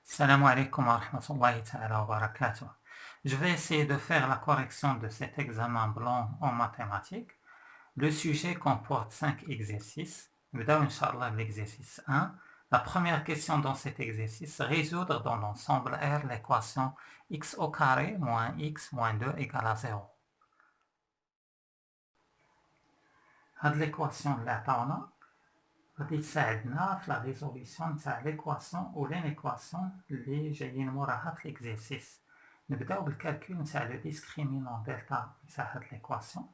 Salam alaikum wa rahmatullahi ta'ala wa barakatuh. Je vais essayer de faire la correction de cet examen blanc en mathématiques. Le sujet comporte 5 exercices. نبداو إن شاء الله l'exercice 1. La première question dans cet exercice, résoudre dans l'ensemble R l'équation x au carré moins x moins 2 égale à 0. هاد l'équation اللي عطاونا غادي تساعدنا في لا ريزوليسيون تاع ليكواسيون و لين ايكواسيون اللي جايين موراها في ليكزيرسيس. نبداو بالكالكول تاع لو ديسكريمينون دلتا تاع هاد ليكواسيون.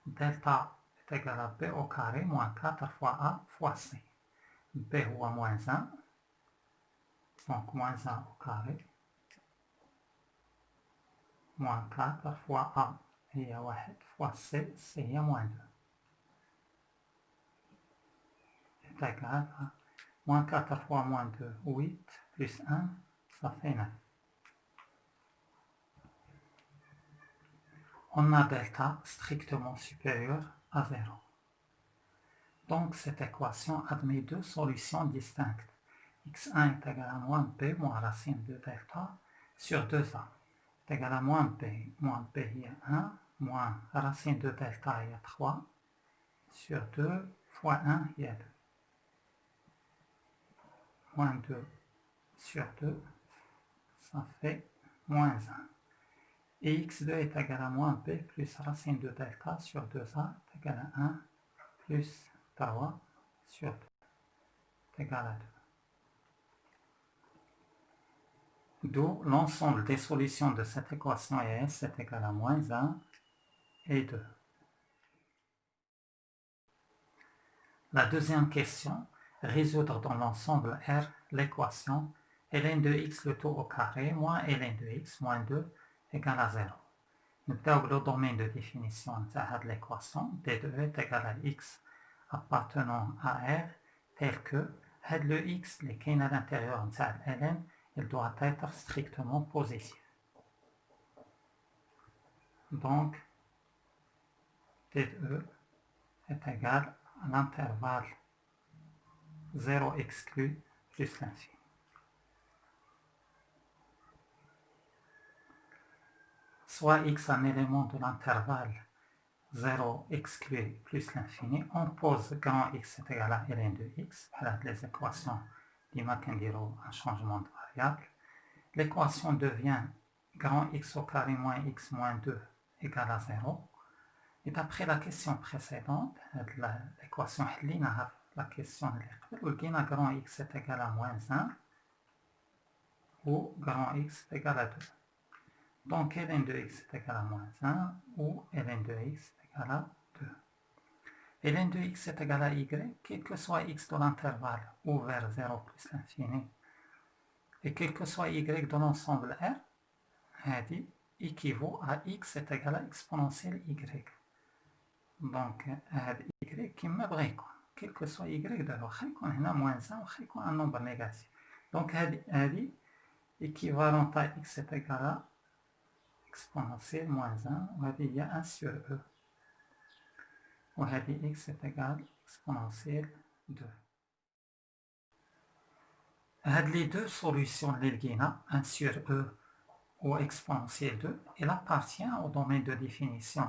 دلتا تيغال بي او كاري موان 4 فوا ا فوا سي. بي هو موان 1 دونك موان 1 او كاري موان 4 فوا ا هي 1 فوا سي هي موان 2 égale à moins 4 fois moins 2, 8, plus 1, ça fait 9. On a delta strictement supérieur à 0. Donc cette équation admet deux solutions distinctes. x1 est égal à moins p moins racine de delta sur 2a est égal à moins p il y a 1 moins racine de delta il y a 3 sur 2 fois 1 il y a 2. Moins 2 sur 2, ça fait moins 1. Et x2 est égal à moins p plus racine de delta sur 2a est égal à 1 plus 3 sur 2 est égal à 2. D'où l'ensemble des solutions de cette équation S est égal à moins 1 et 2. La deuxième question, résoudre dans l'ensemble R l'équation ln de x le tout au carré moins ln de x moins 2 égale à 0. نبداو le domaine de définition de l'équation d2 est égal à x appartenant à R tel que le x qui est à l'intérieur de ln il doit être strictement positif. Donc d2 est égal à l'intervalle 0 exclu plus l'infini. Soit x un élément de l'intervalle 0 exclu plus l'infini, on pose grand x est égal à ln de x, les équations d'Imakendiro, un changement de variable. L'équation devient grand x au carré moins x moins 2 égale à 0. Et d'après la question précédente, l'équation la question de grand x est égal à moins 1 ou grand x est égal à 2. Donc ln de x est égal à moins 1 ou ln de x est égal à 2. ln de x est égal à y, quel que soit x de l'intervalle ouvert 0 plus l'infini, et quel que soit y de l'ensemble R, équivaut à x est égal à exponentielle y. Donc y qui me brille, quel que soit y de l'autre, on a moins 1 ou un nombre négatif. Donc équivalent à x est égal à exponentielle moins 1, on va dire il y a 1 sur e. On va dire x est égal à exponentielle 2. Les deux solutions, 1 sur e ou exponentielle 2, elle appartient au domaine de définition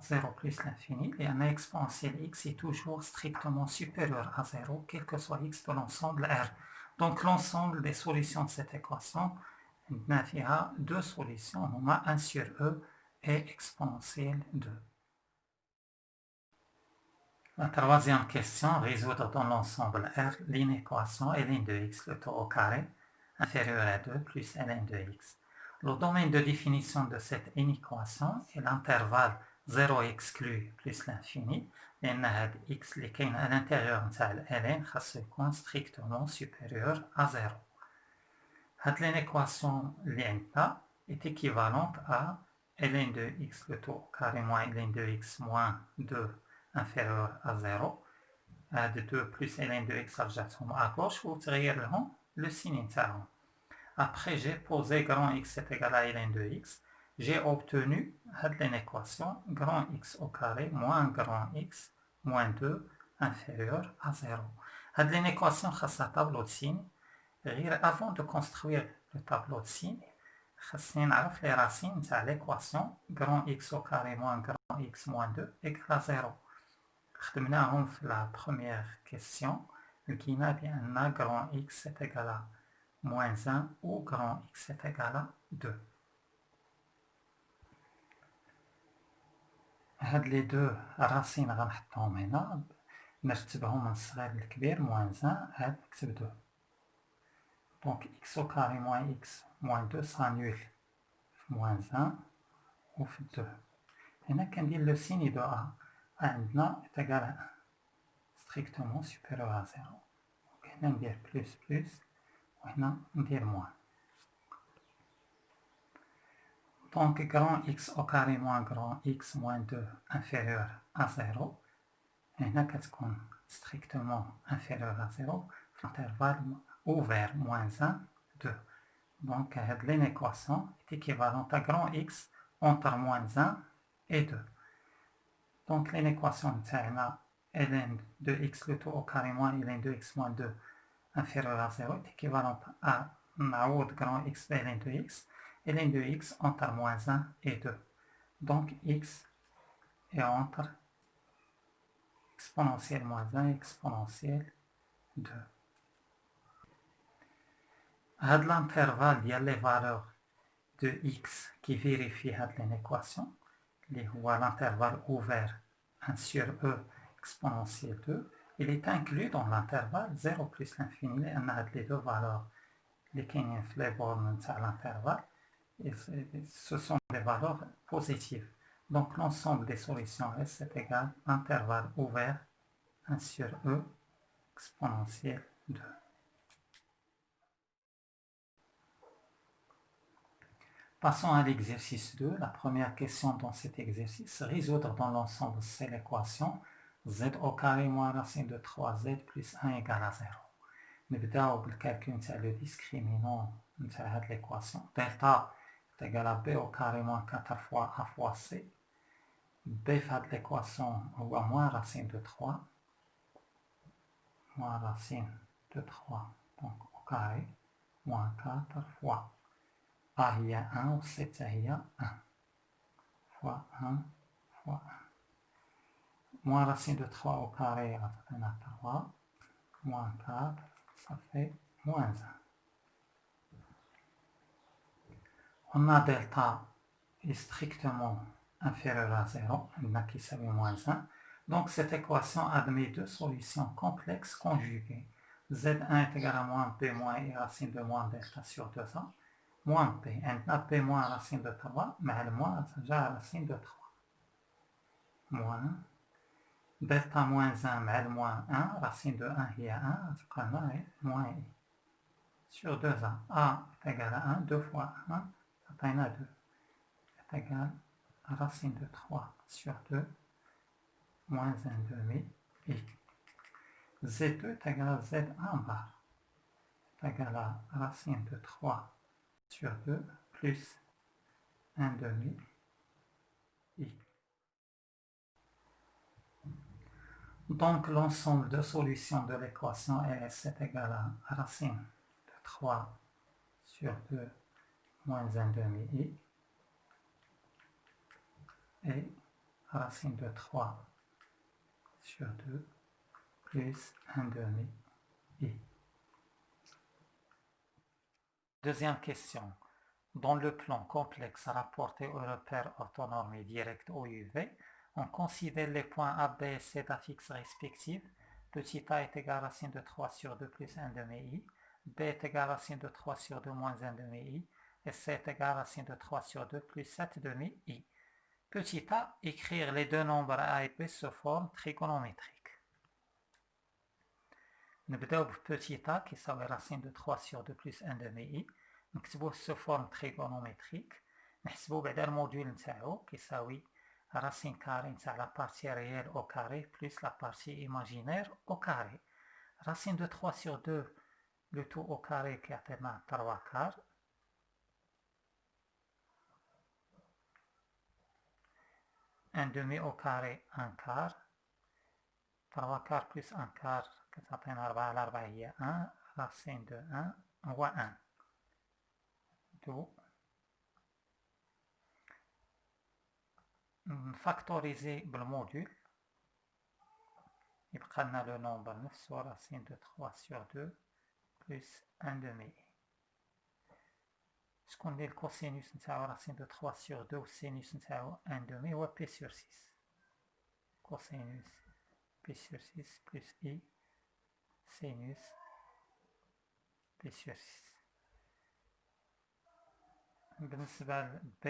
0 plus l'infini, et un exponentielle x est toujours strictement supérieur à 0, quel que soit x de l'ensemble R. Donc l'ensemble des solutions de cette équation, il y a deux solutions, on a 1 sur e et exponentielle 2. La troisième question, résoudre dans l'ensemble R l'inéquation ln de x le tout au carré inférieur à 2 plus ln de x. Le domaine de définition de cette inéquation est l'intervalle 0 exclu plus l'infini, et x qui est à l'intérieur de ln est strictement supérieur à 0. L'équation est équivalente à ln de x le tout au carré moins ln de x moins 2 inférieur à 0, de 2 plus ln de x à gauche, ou le signe interne. Après, j'ai posé grand x est égal à ln de x, j'ai obtenu l'équation grand x au carré moins grand x moins 2 inférieur à 0. L'équation a sa tableau de signe, Avant de construire le tableau de signes, خاصني نعرف les racines تاع l'équation grand x au carré moins grand x moins 2 égale à 0. خدمناهم في la première question. لقينا بأن grand x est égal à moins 1 ou grand x est égal à 2. هاد les deux racines غنحطهم هنا نرتبهم من الصغير للكبير moins 1 هاد نكتب 2. Donc x au carré moins x moins 2 sera nul moins 1 ou 2. هنا كندير le signe de A. A عندنا est égal à 1 strictement supérieur à 0. Donc هنا ندير plus plus وهنا ندير moins. Donc grand x au carré moins grand x moins 2 inférieur à 0. هنا كتكون strictement inférieur à 0 في l'intervalle ouvert moins 1, 2. Donc l'équation est équivalente à grand x entre moins 1 et 2. Donc l'équation est ln de x le tout au carré moins ln de x moins 2 inférieur à 0 est équivalente à grand x ln de x et ln de x entre moins 1 et 2. Donc x est entre exponentielle moins 1 et exponentielle 2. L'intervalle, il y a les valeurs de x qui vérifient l'équation. L'intervalle ouvert 1 sur e exponentielle 2. Il est inclus dans l'intervalle 0 plus l'infini. On a les deux valeurs les bornes à l'intervalle. Ce sont des valeurs positives. Donc l'ensemble des solutions S est égal à intervalle ouvert 1 sur e exponentielle 2. Passons à l'exercice 2. La première question dans cet exercice, résoudre dans l'ensemble c'est l'équation z au carré moins racine de 3z plus 1 égale à 0. نبداو بالcalcul تاع le discriminant تاع هاد l'équation. Delta est égal à b au carré moins 4 fois a fois c. b في هاد l'équation هو moins racine de 3. Moins racine de 3 donc au carré moins 4 fois a هي 1 و c هي 1 fois 1 fois 1. Moins racine de 3 au carré عطينا 3 moins 4 ça fait moins 1. On a delta est strictement inférieur à 0, on a qui s'appelle moins 1. Donc cette équation admet deux solutions complexes conjuguées. Z1 est égal à moins p moins i racine de moins delta sur 2a. Moins p, on a p moins racine de 3, mais le moins déjà racine de 3. Moins delta moins 1, mais le moins 1, racine de 1 il y a 1, moins i. Sur 2a, a est égal à 1, 2 fois 1, ça fait 2. Est égal à racine de 3 sur 2, moins 1 demi, i. Z2 est égal à Z1 bar. Est égal à racine de 3 sur 2, plus 1 demi, i. Donc l'ensemble de solutions de l'équation S est égal à racine de 3 sur 2, moins 1 demi, i. Et racine de 3 sur 2 plus 1 demi i. Deuxième question. Dans le plan complexe rapporté au repère orthonormé direct OUV, on considère les points A, B et C d'affixes respectifs. Petit a est égal à racine de 3 sur 2 plus 1 demi i. B est égal à racine de 3 sur 2 moins 1 demi i. Et C est égal à racine de 3 sur 2 plus 7 demi i. Petit a, écrire les deux nombres A et B sous forme trigonométrique. نبداو ببتي a qui s'appelle racine de 3 sur 2 plus 1 demi i. نكتبوه sous forme trigonométrique. نحسبو بعدا الموديول نتاعو كيساوي racine carrée نتاع la partie réelle au carré plus la partie imaginaire au carré. Racine de 3 sur 2 le tout au carré كيعطينا 3 quarts. Un demi au carré 1 quart. 3 quarts plus 1 quart كتعطينا 4 على 4 هي 1 racine de 1 هو 1 2 نفاكتوريزي بالمودول يبقى لنا لو نومبر نفسه راسين دو 3 sur 2 plus 1 demi. شكون اللي الكوسينوس نتاعو راسين دو 3 sur 2 والسينوس نتاعو 1 demi هو بي sur 6. كوسينوس بي sur 6 plus I سينوس بي sur 6. بالنسبة ل B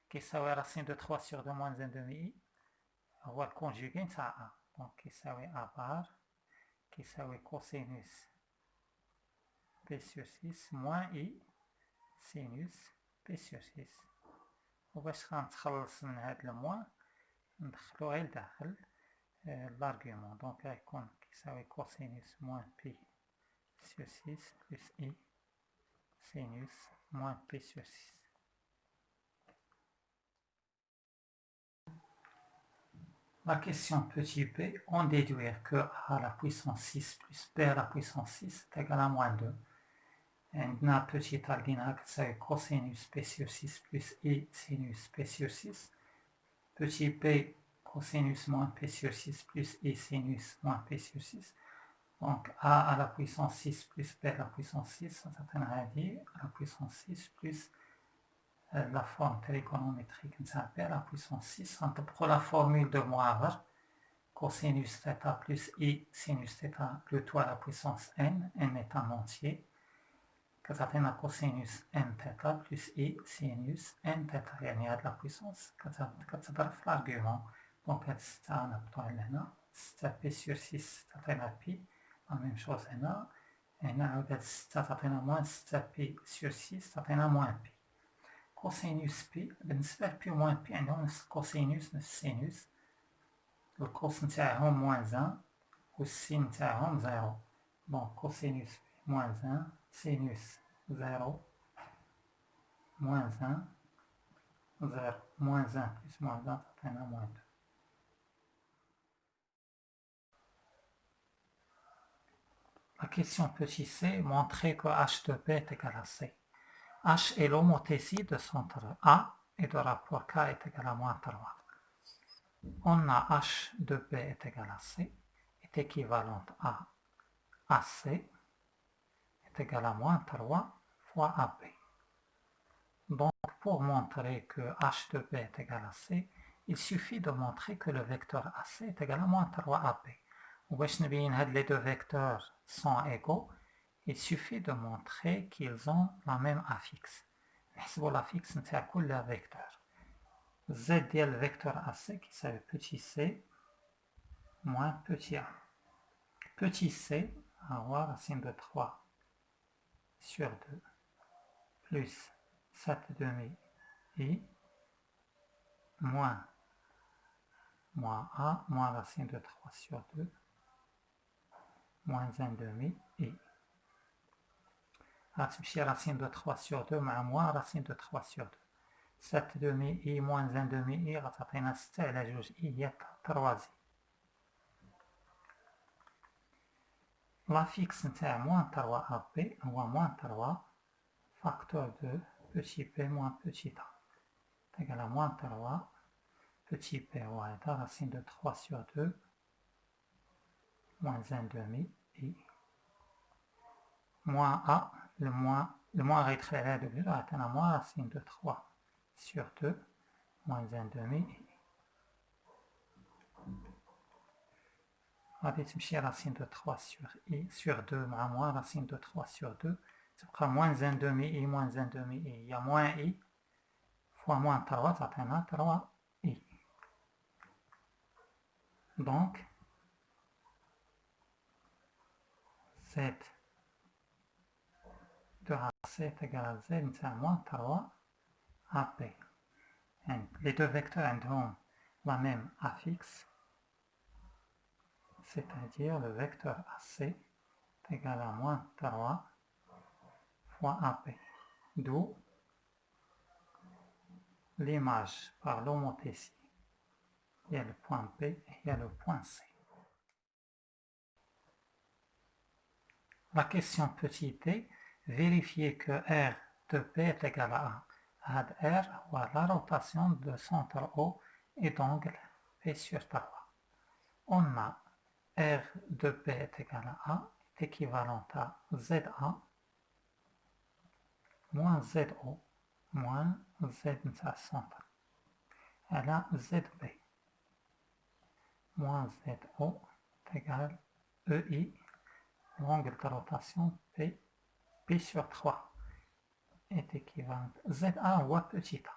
كيساوي راسين دو 3 sur 2 moins 1 demi I هو الكونجوغي نتاع A. دونك كيساوي A بار كيساوي كوسينوس بي sur 6 moins I سينوس بي sur 6. وباش غنتخلص من هاد الموان ندخلو غير لداخل لارغيومون. دونك غيكون كيساوي كوسينوس موان بي sur 6 plus I sinus moins P sur 6. La question petit b, on déduire que a à la puissance 6 plus b à la puissance 6 est égal à moins 2. عندنا petit a لقيناها كتساوي cosinus p sur 6 plus I sinus p sur 6. Petit b cosinus moins p sur 6 plus I sinus moins p sur 6. Donc a à la puissance 6 plus b à la puissance 6, ça s'appelle à la puissance 6 plus la forme trigonométrique b à la puissance 6. On prend la formule de Moivre, cosinus θ plus I sinus θ le tout à la puissance n est un entier. Ça fait cosinus n θ plus I sinus n θ, يعني هاد la puissance كتضرب في l'argument. Donc هاد 6 نهبطوها لهنا 6 p sur 6 تعطينا pi. La même chose هنا عاود 6 تعطينا موان 6 بي sur 6 تعطينا موان بي. كوسينوس بي بالنسبة لبي وموان بي عندهم نفس الكوسينوس نفس السينوس. الكوس نتاعهم موان 1 والسين نتاعهم 0. دونك كوسينوس بي موان 1 سينوس 0 موان 1 0 موان 1 plus موان 1 تعطينا موان 2. La question petit c, montrer que h de b est égal à c. H est l'homothétie de centre A et de rapport K est égal à moins 3. On a h de b est égal à c, est équivalente à AC, est égal à moins 3 fois AB. Donc, pour montrer que h de b est égal à c, il suffit de montrer que le vecteur AC est égal à moins 3 AB. وباش نبين هاد les deux vecteurs sont égaux, il suffit de montrer qu'ils ont la même affixe. نحسبوا l'affixe نتاع كل vecteur. Z ديال le vecteur AC كيساوي petit c moins petit a. Petit c هو racine de 3 sur 2 plus 7 demi I moins a moins racine de 3 sur 2 moins 1 demi I. غتمشي racine de 3 sur 2 مع moins racine de 3 sur 2. 7 demi I moins 1 demi I غتعطينا 6 على 2 I هي 3 I. L'affixe نتاع moins 3 AB هو moins 3 facteur de petit p moins petit a. C'est égal à moins 3 petit p هو هذا racine de 3 sur 2 moins 1 demi I. Moins A, le moins rétrait à la devise, on a moins racine de 3 sur 2, moins 1 demi. On va déterminer racine de 3 sur 2, moins racine de 3 sur 2, c'est pour moins 1 demi I, moins 1 demi I. Il y a moins I fois moins 3, ça fait 3 I. Donc, cette de AC est égal à Z, c'est moins 3 AP. Les deux vecteurs ont la même affixe, c'est-à-dire le vecteur AC est égal à moins 3 fois AP. D'où l'image par l'homothétie. Il y a le point P et il y a le point C. La question petit t, vérifier que R de P est égal à 1. R ou la rotation de centre O et d'angle P sur 3. On a R de P est égal à 1 est équivalent à ZA moins ZO moins Z centre. Elle a ZB moins ZO est égal à EI, l'angle de rotation P, P sur 3 est équivalent à ZA ou petit a.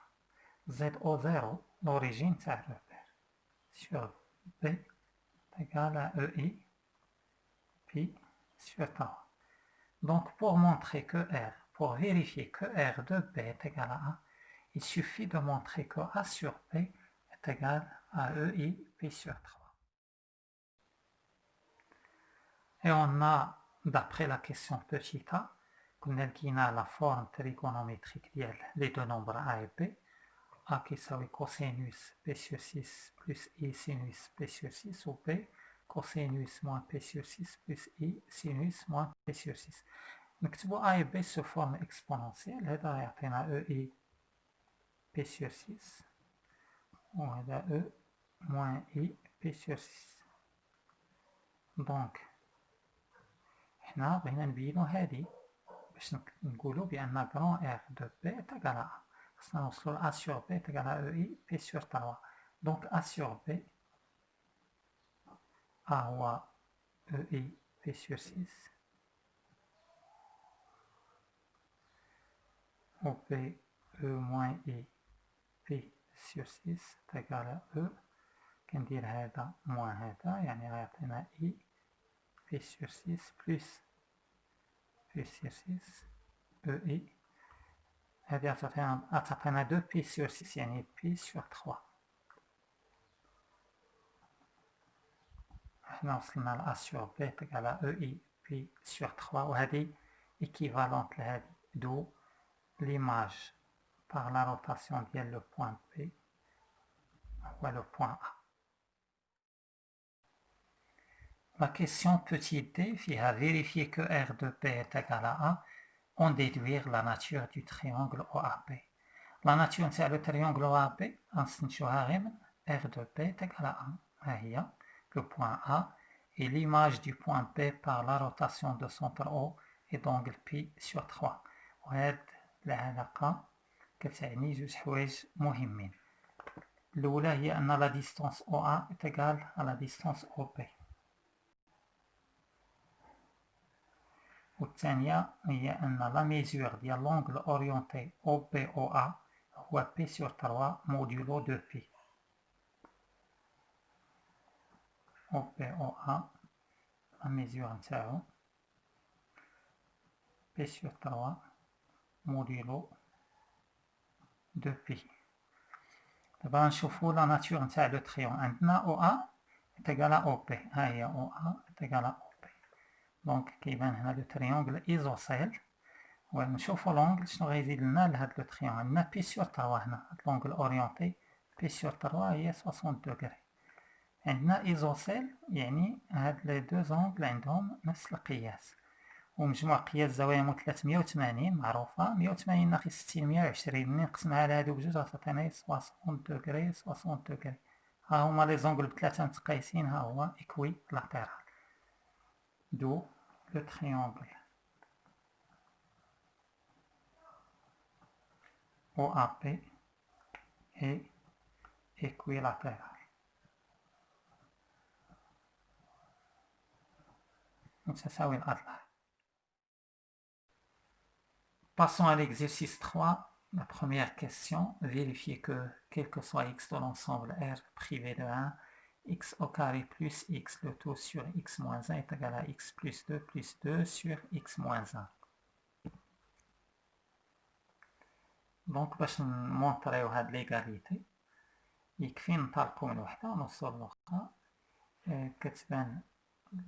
ZO0, l'origine c'est le repère, sur B est égal à EI, Pi sur 3. Donc pour montrer que R, pour vérifier que R de B est égal à 1, il suffit de montrer que A sur P est égal à EI Pi sur 3. Et on a, d'après la question petit a, qu'on a la forme trigonométrique des deux nombres A et B, A qui s'appelle cosinus P sur 6 plus I sinus P sur 6, ou B cosinus moins P sur 6 plus I sinus moins P sur 6. نكتبوا A et B sous forme exponentielle. هذا يعطينا EI P sur 6 وهذا E moins I P sur 6. دونك حنا بغينا نبينو هادي باش نقولو بأن grand R de B est égal à 1. خصنا نوصلو ل A sur B est égal à EI P sur 3. Donc A sur B, A هو EI P sur 6 ou P E moins I P sur 6 est égal à E. كندير هذا moins هذا يعني غيعطينا I P sur 6 plus P sur 6 EI. هذه غتعطينا 2 P sur 6 يعني P sur 3. حنا وصلنا ل A sur B égal à EI P sur 3 وهذه équivalente لهذه. d'où l'image par la rotation ديال le point P ou le point A. La question petit d فيها vérifier que R de P est égal à 1 en déduire la nature du triangle OAP. La nature de le triangle OAP نستنتجوها غير من R de P est égal à 1. ها هي le point A et l'image du point P par la rotation de centre O et d'angle Pi sur 3. وهاد العلاقة كتعني جوج حوايج مهمين. الأولى هي أن la distance OA est égale à la distance OP. والثانية هي أن la mesure ديال l'angle orienté OPOA هو P sur 3 modulo 2Pi. OPOA la mesure نتاعو P sur 3 modulo 2Pi. دابا نشوفو لا ناتور نتاع لو تريون. عندنا OA est égal à OP. ها هي OA est égal à OP. دونك كيبان هنا لو تريونغل ايزوسيل. ونشوفو لونغل شنو غيزيد لنا لهاد لو تريونغل. عندنا بي سور 3 هنا، هاد لونغل اورينتي بي سور 3 هي 60 دوغري. عندنا ايزوسيل يعني هاد لي دو زونغل عندهم نفس القياس، ومجموع قياس الزوايا مثلث 180 معروفة. 180 ناقص 60 120، ملي نقسمها على هادو بجوج غتعطينا 60 دوغري 60 دوغري. ها هما لي زونغل بثلاثة متقايسين، ها هو اكوي لاتيرال. دو le triangle OAP est équilatéral. متساوي الأضلاع. Passons à l'exercice 3. La première question, vérifier que quel que soit x de l'ensemble R privé de 1, x au carré plus x, le tout sur x moins 1 est égal à x plus 2 sur x moins 1. Donc باش نمونطريو هاد ليغاليتي يكفي نطلقو من وحدة ونوصلو للأخرى. كتبان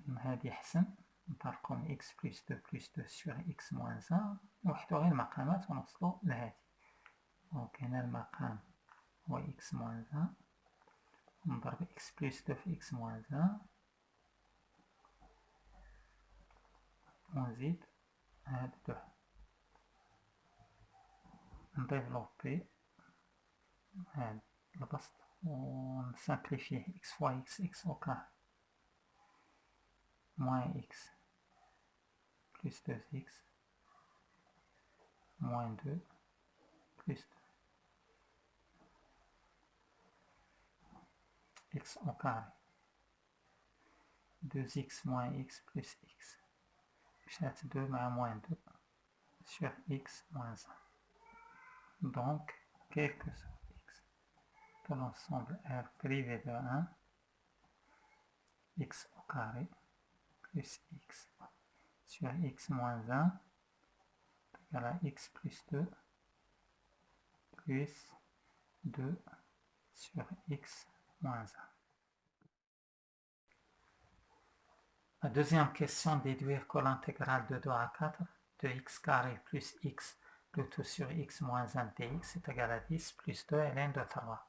هادي حسن، نطلقو من x plus 2 sur x moins 1 نوحدو غير المقامات ونوصلو لهادي. دونك هنا المقام هو x moins 1 نضرب x plus 2 في x moins 1 ونزيد هاد 2. نديفلوبي هاد البسط ونسامبليفيه x fois x au carré moins x plus 2x moins 2 plus 2 x au carré 2x moins x plus x مشات 2 مع moins 2 sur x moins 1. Donc, quel que soit x de l'ensemble R privé de 1, x au carré plus x sur x moins 1 égale à x plus 2 plus 2 sur x moins 1. La deuxième question, déduire que l'intégrale de 2 à 4 de x carré plus x le tout sur x moins 1 dx est égal à 10 plus 2 ln de 3.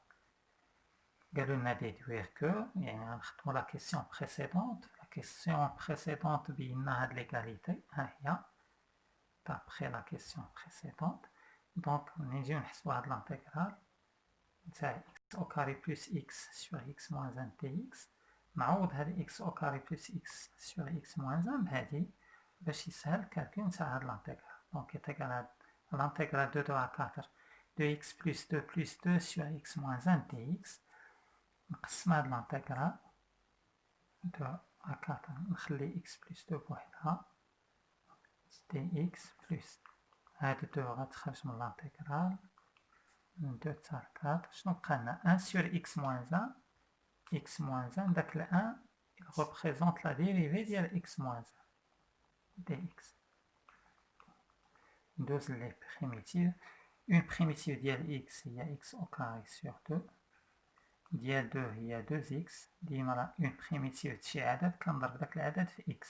قالوا لنا déduire que, يعني غنخدموا la question précédente. La question précédente بينا هاد l'égalité, ها هي d'après la question précédente. Donc نجيو نحسبوا هاد l'intégrale تاع x au carré plus x sur x moins 1 dx. نعوض هاد x au carré plus x sur x moins 1 بهادي باش يسهل الكالكول تاع هاد l'intégrale. Donc est égal à l'intégrale de 2 à 4 de x plus 2 sur x moins 1 dx. نقسم هاد l'intégrale 2 à 4 نخلي x plus 2 بوحدها dx plus هاد 2 غتخرج من l'intégrale 2 تاع 4 شنو بقالنا 1 sur x moins 1 x moins 1 داك ال 1 il représente la dérivée ديال x moins 1 dx. ندوز لي بريميتيف. une primitive ديال x هي x au carré sur 2 ديال 2 هي 2x ديما راه une primitive تشي عدد كنضرب داك العدد في x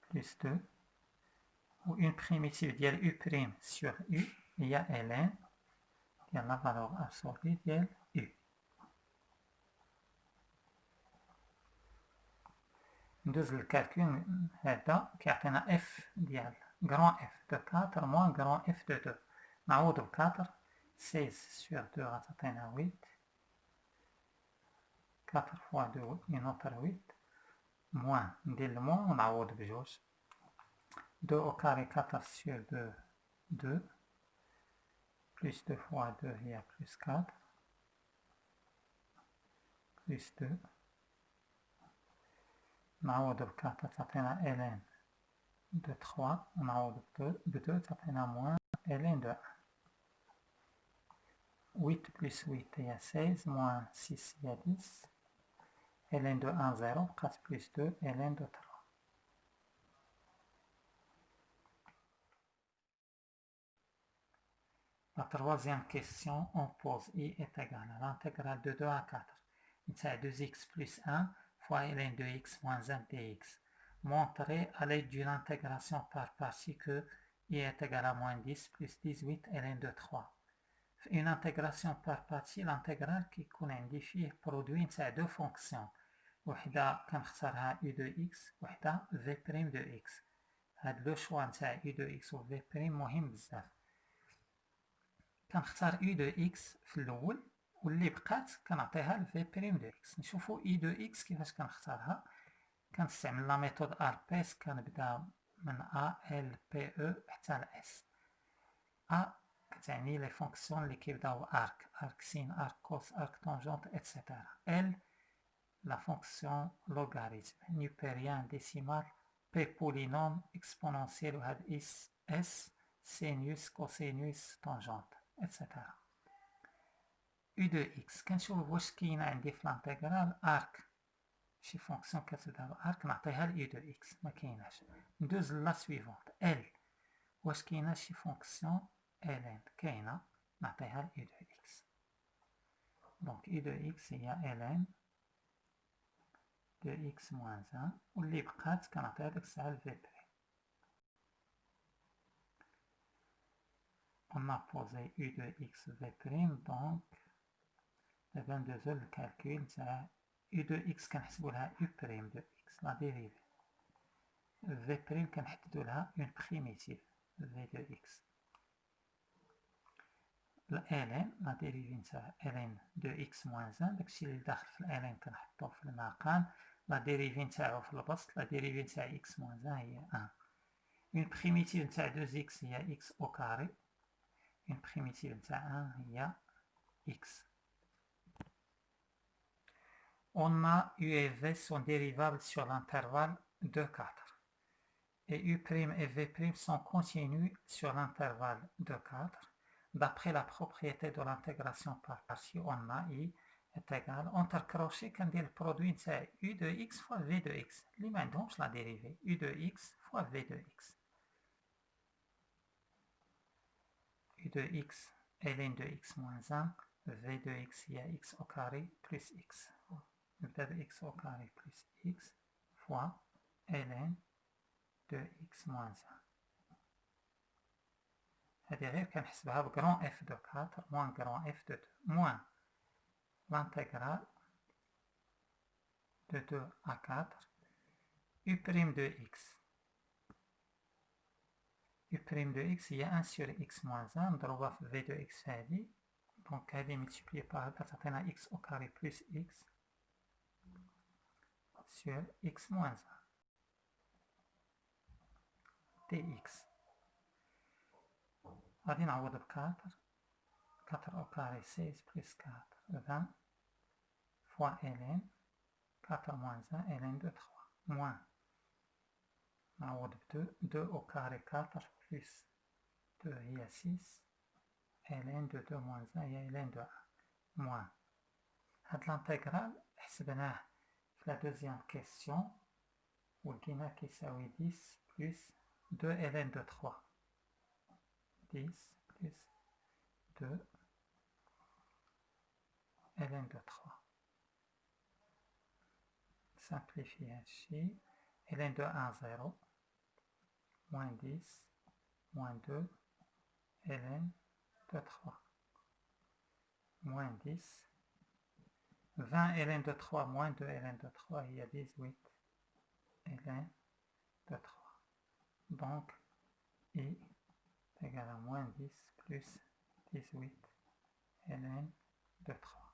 plus 2 و une primitive ديال u prime sur u هي ln ديال لا فالور ابسولي ديال u. ندوز للكالكول هذا كيعطينا f ديال grand f de 4 moins grand f de 2. نعوض ب 4 16 sur 2 غتعطينا 8 4 fois 2 une autre 8 moins ندير الموان ونعوض بجوج 2 au carré 4 sur 2 2 plus 2 fois 2 هي plus 4 plus 2 نعوض ب 4 تعطينا ln de 3 ونعوض ب 2 تعطينا moins ln de 1. 8 plus 8 هي 16 moins 6 هي 10 ln de 1 0 بقات plus 2 ln de 3. La troisième question, on pose i est égal à l'intégrale de 2 à 4 نتاع 2x plus 1 fois ln de x moins 1 dx. Montrer à l'aide d'une intégration par partie que i est égal à moins 10 plus 18 ln de 3. Une intégration par partie, l'intégrale qui يكون عندي فيه produit نتاع deux fonctions. وحدة كنختارها u de x وحدة v' de x. هاد لو شوا نتاع u de x و v' مهم بزاف. كنختار u de x في الاول واللي بقات كنعطيها ل v' de x. نشوفو e de x كيفاش كنختارها. كنستعمل لا ميثود اربيس كنبدا من a l p e حتى ل s. a كتعني لي فونكسيون اللي كيبداو ارك سين ارك كوس ارك طونجونت اتسيتيرا. l لا فونكسيون لوغاريتم نيبيريان ديسيمال p بولينوم اكسبونونسيال وهاد s سينوس كوسينوس طونجونت اتسيتيرا. u de x كنشوف واش كاينه عندي في لانتيغرال ارك شي فونكسيون كتبدا بارك نعطيها ل u de x ما كايناش. ندوز لا سويفونت l واش كاينه شي فونكسيون ln كاينه نعطيها ل u de x. دونك u de x هي ln de x moins 1 واللي بقات كنعطيها ديك الساعه ل v'. on a posé u de x v', donc دابا ندوزو للكالكول تاع u de x كنحسبو لها u' de x لا ديريفي. v' كنحددو لها اون بريميتيف v de x ln la dérivée نتاع ln de x moins 1 داكشي اللي داخل في ln كنحطوه في المقام la dérivée نتاعو في البسط la dérivée نتاع x moins 1 هي 1 une primitive نتاع 2x هي x au carré une primitive نتاع 1 هي x. On a u et v sont dérivables sur l'intervalle 2, 4. Et u' et v' sont continus sur l'intervalle 2, 4. D'après la propriété de l'intégration par partie, on a i est égal. Entre crochets, quand il produit c'est u de x fois v de x. L'image donc la dérivée u de x fois v de x. U de x ln de x moins 1, v de x il y a x au carré plus x. نبدأ ب x au carré plus x fois ln de x moins 1. هذه غير كنحسبها ب grand f de 4 moins grand f de 2 moins l'intégrale de 2 à 4 u' de x. u' de x il y a 1 sur x moins 1 نضربها في v de x هذه donc هذه multiplié par تعطينا x au carré plus x sur x moins 1 dx. غادي نعوض ب 4 4 au carré 16 plus 4 20 fois ln 4 moins 1 ln de 3 moins نعوض ب 2 2 au carré 4 plus 2 هي 6 ln de 2 moins 1 هي ln de 1 moins هاد الانتيغرال حسبناه في la deuxième question ولقيناه كيساوي 10 plus 2 ln de 3 10 plus 2 ln de 3 simplifie هادشي ln de 1 0 moins 10 moins 2 ln de 3 moins 10 20 ln de 3 moins 2 ln de 3 il y a 18 ln de 3 donc i est égal à moins 10 plus 18 ln de 3.